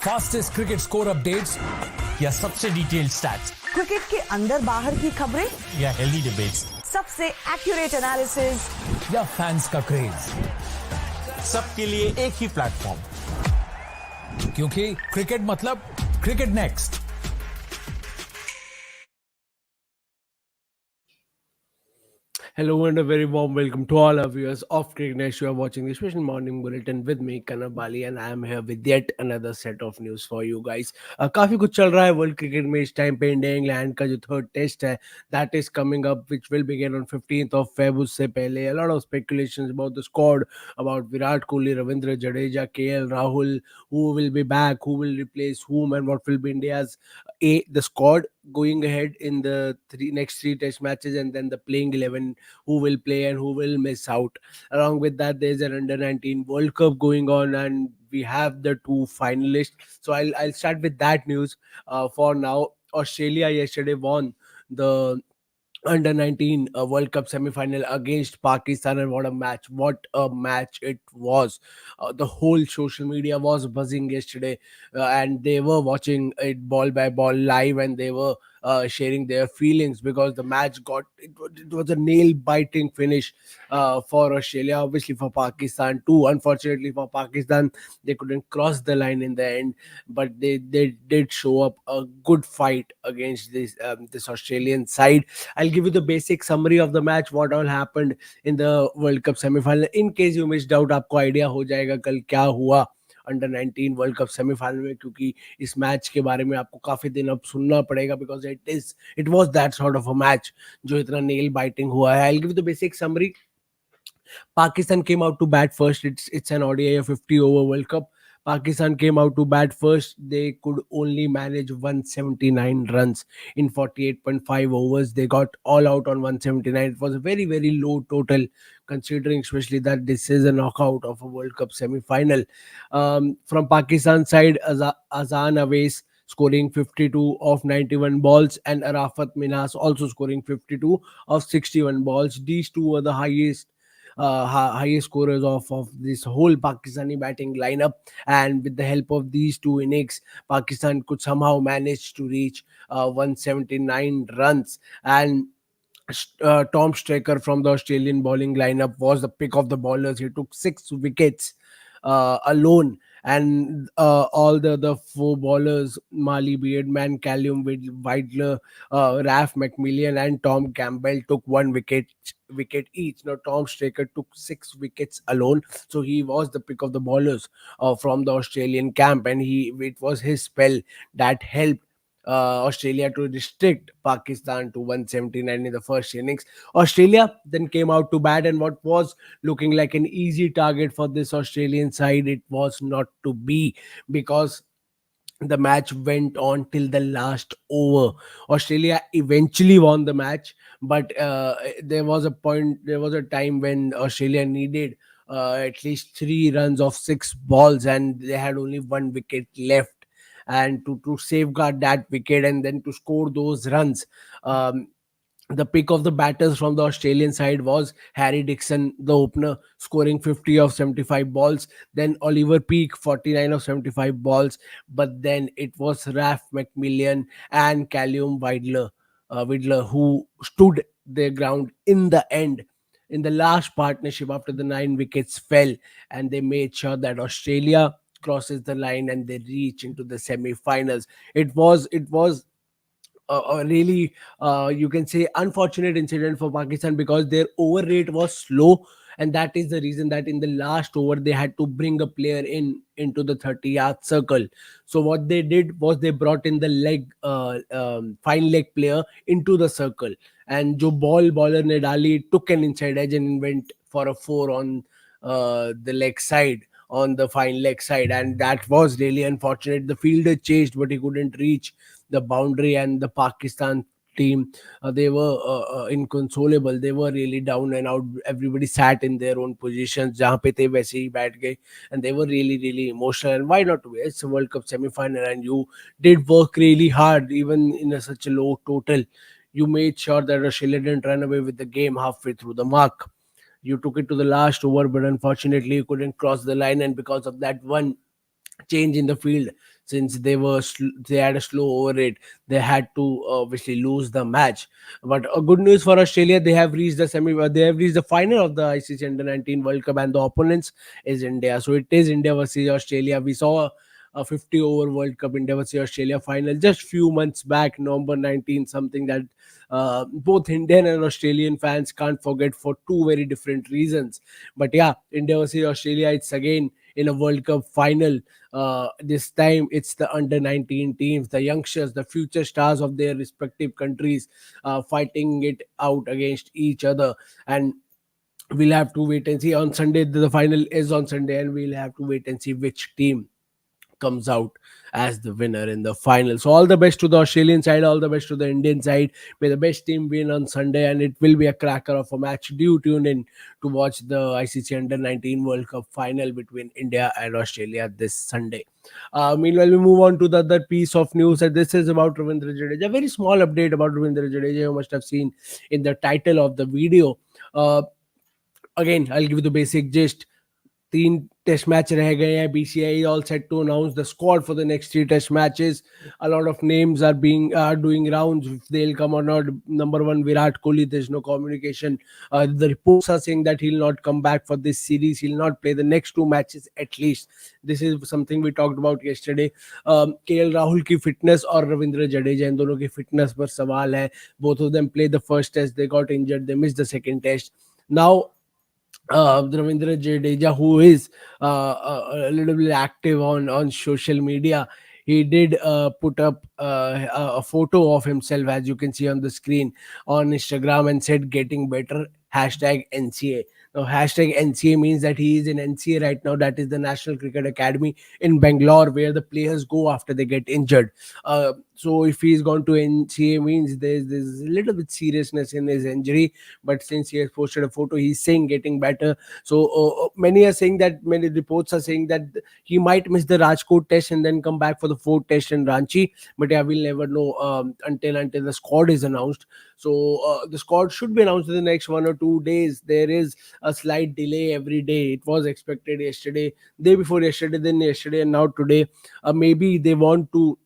Fastest cricket score updates या सबसे detailed stats cricket के अंदर बाहर की खबरें या हेल्दी डिबेट्स, सबसे एक्यूरेट एनालिसिस या फैंस का क्रेज, सबके लिए एक ही प्लेटफॉर्म, क्योंकि क्रिकेट मतलब cricket next. Hello and a very warm welcome to all our viewers of Cricket Next. You are watching the special morning bulletin with me, Kanab Bali, and I am here with yet another set of news for you guys. काफी कुछ चल रहा है world cricket में इस time पे। India England का जो थर्ड टेस्ट है that is coming up, which will begin on 15th of Feb. उससे पहले a lot of speculations about the squad, about Virat Kohli, Ravindra Jadeja, KL Rahul, who will be back, who will replace whom, and what will be India's the squad going ahead in the next three test matches, and then the playing 11 who will play and who will miss out. Along with that, there's an under 19 World Cup going on, and we have the two finalists. So I'll start with that news. For now, Australia yesterday won the under 19 World Cup semi-final against Pakistan, and what a match it was. The whole social media was buzzing yesterday, and they were watching it ball by ball live, and they were sharing their feelings because the match it was a nail biting finish for Australia, obviously for Pakistan too. Unfortunately for Pakistan, they couldn't cross the line in the end, but they did show up a good fight against this Australian side. I'll give you the basic summary of the match, what all happened in the World Cup semi-final. In case you missed out, आपको idea हो जाएगा कल क्या हुआ under 19 world cup semifinal में, क्योंकि इस match के बारे में आपको काफी दिन अब सुनना पड़ेगा, because it was that sort of a match जो इतना नेल बाइटिंग हुआ है. I will give the basic summary. Pakistan came out to bat first. It's an ODI 50 over World Cup. Pakistan came out to bat first. They could only manage 179 runs in 48.5 overs. They got all out on 179. It was a very, very low total, considering especially that this is a knockout of a World Cup semi-final. From Pakistan side, Azan Awais scoring 52 of 91 balls, and Arafat Minas also scoring 52 of 61 balls. These two were the highest scorers of this whole Pakistani batting lineup, and with the help of these two innings, Pakistan could somehow manage to reach 179 runs. And Tom Straker from the Australian bowling lineup was the pick of the bowlers. He took 6 wickets alone, and all the four bowlers, Mali Beardman, Callum Weidler, Raf McMillan, and Tom Campbell took 1 wicket each. Now Tom Straker took 6 wickets alone, so he was the pick of the bowlers from the Australian camp, and it was his spell that helped Australia to restrict Pakistan to 179 in the first innings. Australia then came out to bat, and what was looking like an easy target for this Australian side, it was not to be, because the match went on till the last over. Australia eventually won the match, but there was a time when Australia needed at least 3 runs of 6 balls, and they had only 1 wicket left. And to safeguard that wicket and then to score those runs, um, the pick of the batters from the Australian side was Harry Dixon, the opener, scoring 50 of 75 balls. Then Oliver Peak, 49 of 75 balls. But then it was Raf McMillan and Callum Weidler who stood their ground in the end, in the last partnership after the 9 wickets fell, and they made sure that Australia crosses the line and they reach into the semi-finals. It was a really, you can say, unfortunate incident for Pakistan, because their over rate was slow, and that is the reason that in the last over they had to bring a player into the 30-yard circle. So what they did was they brought in the fine leg player into the circle, and jo bowler ne dali took an inside edge and went for a four on the leg side, on the fine leg side, and that was really unfortunate. The fielder chased, but he couldn't reach the boundary, and the Pakistan team, they were inconsolable. They were really down and out. Everybody sat in their own positions, जहाँ पे थे वैसे ही बैठ गए, and they were really, really emotional. And why not? It's a World Cup semi-final, and you did work really hard, even in such a low total. You made sure that Australia didn't run away with the game halfway through the mark. You took it to the last over, but unfortunately you couldn't cross the line, and because of that one change in the field. Since they had a slow over rate, they had to obviously lose the match. But good news for Australia, they have reached the they have reached the final of the ICC Under 19 World Cup, and the opponents is India. So it is India versus Australia. We saw a 50 over World Cup India versus Australia final just few months back, November 19, something that both Indian and Australian fans can't forget for two very different reasons. But yeah, India versus Australia, it's again in a World Cup final. This time it's the under 19 teams, the youngsters, the future stars of their respective countries, fighting it out against each other. And we'll have to wait and see on Sunday. The final is on Sunday, and we'll have to wait and see which team comes out as the winner in the final. So all the best to the Australian side, all the best to the Indian side. May the best team win on Sunday, and it will be a cracker of a match. Do tune in to watch the ICC Under 19 World Cup final between India and Australia this Sunday. Meanwhile, we move on to the other piece of news, and this is about Ravindra Jadeja. A very small update about Ravindra Jadeja. You must have seen in the title of the video. Uh, Again, I'll give you the basic gist. तीन test match रह गए हैं. BCI all set to announce the squad for the next three test matches. A lot of names are doing rounds. If they'll come or not. Number one, Virat Kohli. There's no communication. The reports are saying that he'll not come back for this series. He'll not play the next two matches at least. This is something we talked about yesterday. KL Rahul की fitness और रविंद्र जडेजा, इन दोनों की fitness पर सवाल है. Both of them played the first test. They got injured. They missed the second test. Now Ravindra Jadeja, who is a little bit active on social media, he did put up a photo of himself, as you can see on the screen, on Instagram, and said getting better, hashtag NCA. Now hashtag NCA means that he is in NCA right now. That is the National Cricket Academy in Bangalore, where the players go after they get injured. So if he's gone to NCA, means there's a little bit seriousness in his injury. But since he has posted a photo, he's saying getting better. So many reports are saying that he might miss the Rajkot test and then come back for the fourth test in Ranchi. But yeah, we'll never know until the squad is announced. So the squad should be announced in the next 1 or 2 days. There is a slight delay every day. It was expected yesterday, day before yesterday, then yesterday, and now today. Maybe they want to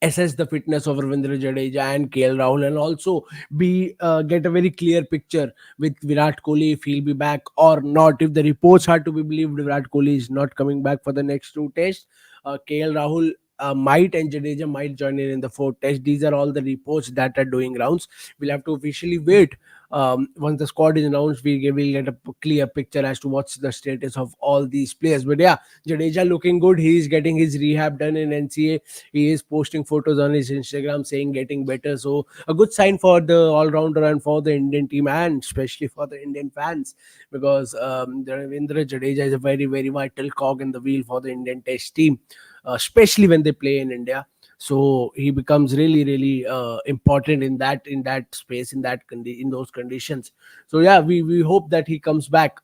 assess the fitness of Ravindra Jadeja and KL Rahul, and also be get a very clear picture with Virat Kohli if he'll be back or not. If the reports are to be believed, Virat Kohli is not coming back for the next two tests. KL Rahul might, and Jadeja might join in the fourth test. These are all the reports that are doing rounds. We'll have to officially wait. Once the squad is announced, we will get a clear picture as to what's the status of all these players. But yeah, Jadeja looking good. He is getting his rehab done in NCA. He is posting photos on his Instagram saying getting better. So a good sign for the all-rounder and for the Indian team, and especially for the Indian fans, because Ravindra Jadeja is a very, very vital cog in the wheel for the Indian Test team, especially when they play in India. So he becomes really, really important in that space, in those conditions. So yeah, we hope that he comes back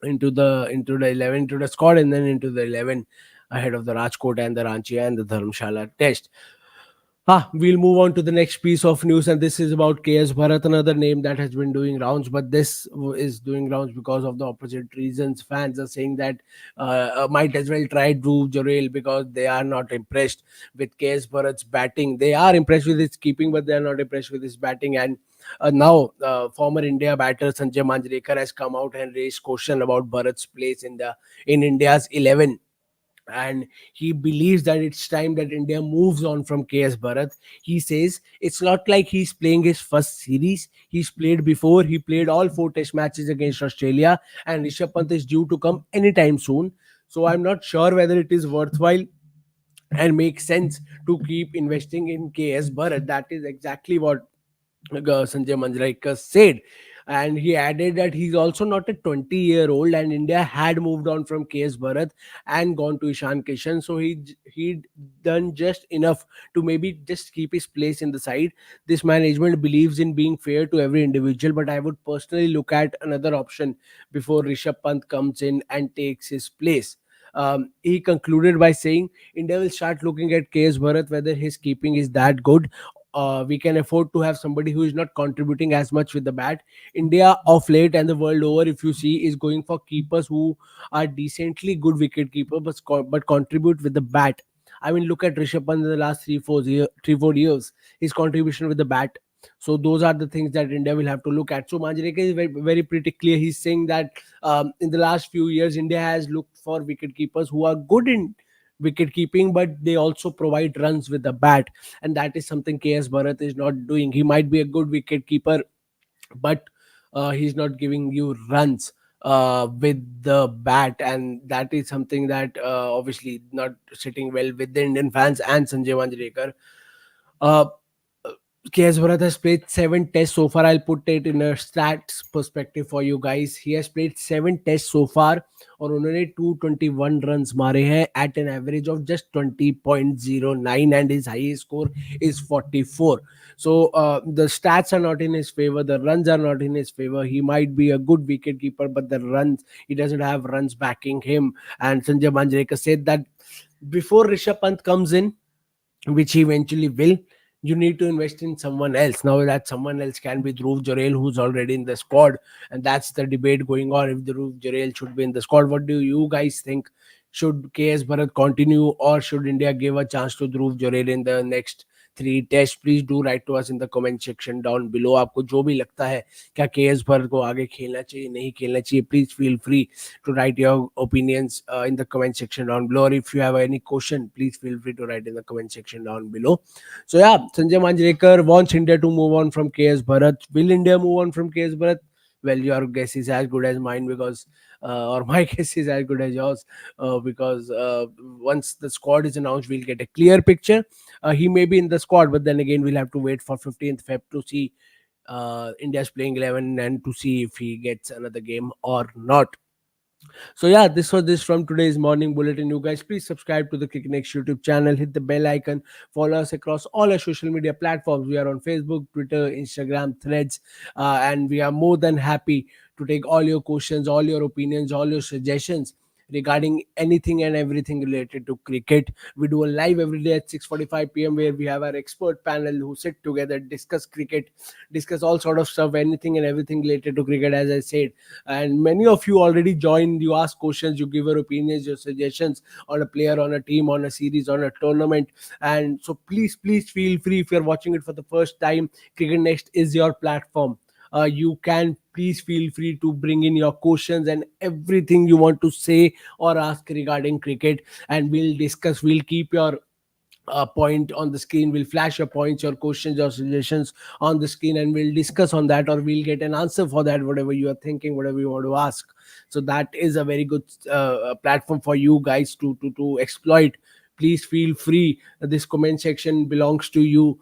into the 11, into the squad, and then into the 11 ahead of the Rajkot and the Ranchi and the Dharamshala test. We'll move on to the next piece of news, and this is about KS Bharat, another name that has been doing rounds, but this is doing rounds because of the opposite reasons. Fans are saying that might as well try Dhruv Jurel, because they are not impressed with KS Bharat's batting. They are impressed with his keeping, but they are not impressed with his batting. And now, former India batter Sanjay Manjrekar has come out and raised question about Bharat's place in India's 11, and he believes that it's time that India moves on from KS Bharat. He says it's not like he's playing his first series. He's played before. He played all four test matches against Australia, and Rishabh Pant is due to come anytime soon. So I'm not sure whether it is worthwhile and makes sense to keep investing in KS Bharat. That is exactly what Sanjay Manjrekar said. And he added that he's also not a 20-year-old, and India had moved on from KS Bharat and gone to Ishan Kishan. So he done just enough to maybe just keep his place in the side. This management believes in being fair to every individual, but I would personally look at another option before Rishabh Pant comes in and takes his place. He concluded by saying India will start looking at KS Bharat whether his keeping is that good, we can afford to have somebody who is not contributing as much with the bat. India of late and the world over, if you see, is going for keepers who are decently good wicket keeper, but contribute with the bat. I mean, look at Rishabh Pant in the last 4 years, his contribution with the bat. So those are the things that India will have to look at. So Manjrekar is very, very pretty clear. He's saying that in the last few years, India has looked for wicket keepers who are good in wicket keeping, but they also provide runs with the bat, and that is something KS Bharat is not doing. He might be a good wicket keeper, but he's not giving you runs with the bat, and that is something that obviously not sitting well with the Indian fans and Sanjay Manjrekar. Uh, KS Bharat has played 7 tests so far. I'll put it in a stats perspective for you guys. He has played 7 tests so far और उन्होंने 221 runs मारे हैं at an average of just 20.09 and his highest score is 44. So the stats are not in his favor. The runs are not in his favor. He might be a good wicket keeper, but the runs, he doesn't have runs backing him. And Sanjay Manjrekar said that before Rishabh Pant comes in, which he eventually will, you need to invest in someone else. Now that someone else can be Dhruv Jurel, who's already in the squad, and that's the debate going on if Dhruv Jurel should be in the squad. What do you guys think? Should KS Bharat continue, or should India give a chance to Dhruv Jurel in the next 3 tests? Please do write to us in the comment section down below. आपको जो भी लगता है, क्या KS Bharat को आगे खेलना चाहिए, नहीं खेलना चाहिए, please feel free to write your opinions in the comment section down below. Or if you have any question, please feel free to write in the comment section down below. So yeah, Sanjay Manjrekar wants India to move on from KS Bharat. Will India move on from KS Bharat? Well, your guess is as good as mine, because or my guess is as good as yours, because once the squad is announced, we'll get a clear picture. He may be in the squad, but then again, we'll have to wait for 15th Feb to see India's playing 11 and to see if he gets another game or not. So yeah, this was this from today's morning bulletin. You guys, please subscribe to the Cricket Next YouTube channel, hit the bell icon, follow us across all our social media platforms. We are on Facebook, Twitter, Instagram, Threads, and we are more than happy to take all your questions, all your opinions, all your suggestions regarding anything and everything related to cricket. We do a live every day at 6:45 p.m. where we have our expert panel who sit together, discuss cricket, discuss all sort of stuff, anything and everything related to cricket, as I said. And many of you already joined. You ask questions, you give your opinions, your suggestions on a player, on a team, on a series, on a tournament. And so please feel free. If you're watching it for the first time, Cricket Next is your platform. You can please feel free to bring in your questions and everything you want to say or ask regarding cricket, and we'll discuss. We'll keep your point on the screen. We'll flash your points, your questions, your suggestions on the screen, and we'll discuss on that, or we'll get an answer for that, whatever you are thinking, whatever you want to ask. So that is a very good platform for you guys to exploit. Please feel free. This comment section belongs to you.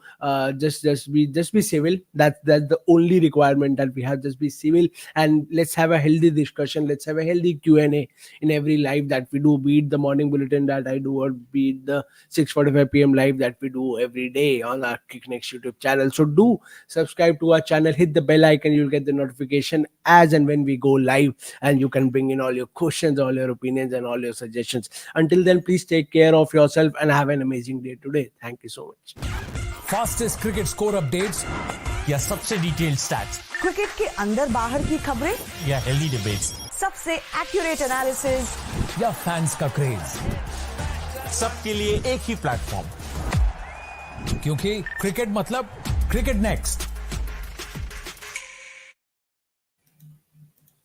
Just be civil. That's the only requirement that we have. Just be civil, and let's have a healthy discussion. Let's have a healthy Q&A in every live that we do, be it the morning bulletin that I do, or be it the 6:45 p.m. live that we do every day on our Cricket Next YouTube channel. So do subscribe to our channel, hit the bell icon. You'll get the notification as and when we go live, and you can bring in all your questions, all your opinions, and all your suggestions. Until then, please take care of yourself and have an amazing day today. Thank you so much. Fastest cricket score updates या सबसे detailed stats, cricket के अंदर बाहर की खबरें या healthy debates, सबसे accurate analysis या फैंस का क्रेज, सबके लिए एक ही प्लेटफॉर्म, क्योंकि क्रिकेट मतलब क्रिकेट नेक्स्ट।